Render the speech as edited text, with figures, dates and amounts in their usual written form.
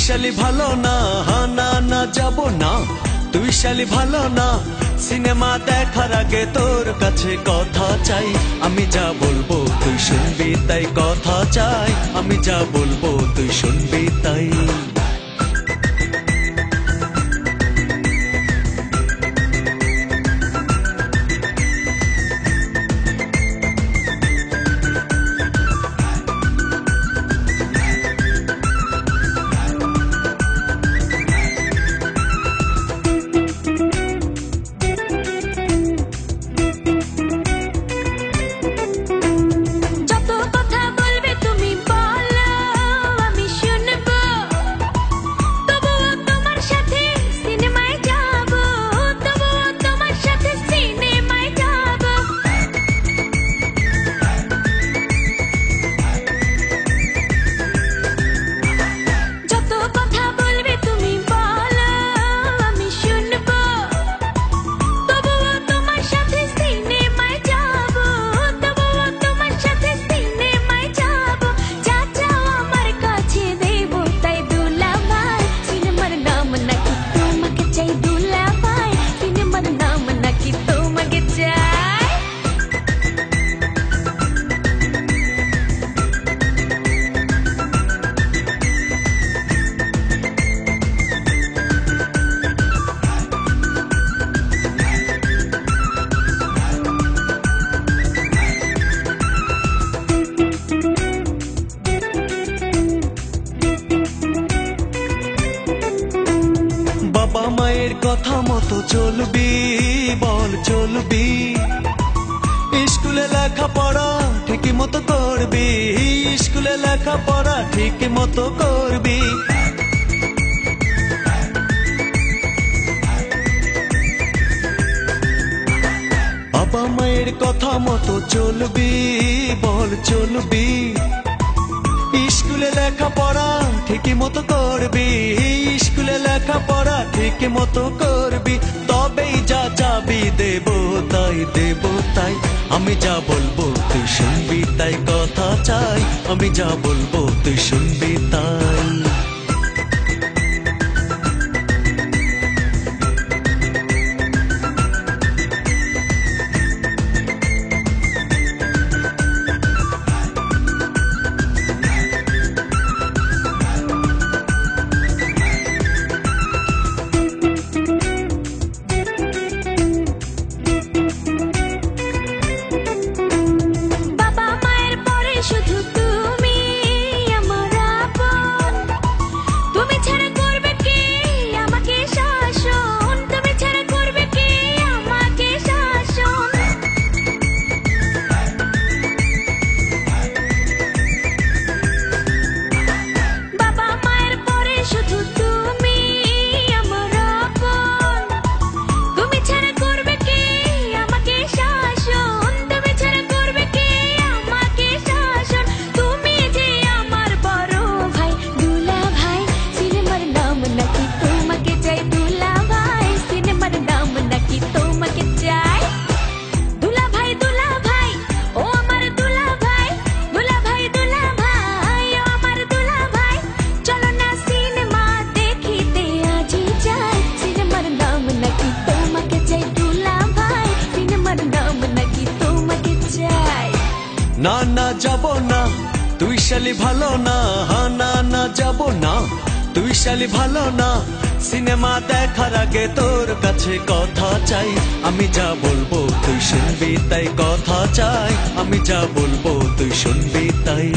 শালি ভালো না, না না যাব না। তুই শালি ভালো না, সিনেমা দেখার আগে তোর কাছে কথা চাই। আমি যা বলবো তুই শুনবি তাই, কথা চাই। আমি যা বলবো তুই শুনবি তাই। বাবা মায়ের কথা মতো চলবি, বল চলবি। স্কুলে লেখাপড়া ঠিক মতো করবি, স্কুলে লেখাপড়া ঠিক মতো করবি। বাবা মায়ের কথা মতো চলবি, বল চলবি। স্কুলে লেখাপড়া ঠিক মতো করবি, স্কুলে লেখাপড়া ঠিক মতো করবি। তবেই যা চাবি দেব তাই, দেব তাই। আমি যা বলবো তুই শুনবি তাই, কথা চাই। আমি যা বলবো তুই শুনবি তাই। না না যাব না, তুই শালি ভালো না, না না যাব না। তুই শালি ভালো না, সিনেমা দেখার আগে তোর কাছে কথা চাই। আমি যা বলবো তুই শুনবি তাই, কথা চাই। আমি যা বলবো তুই শুনবি তাই।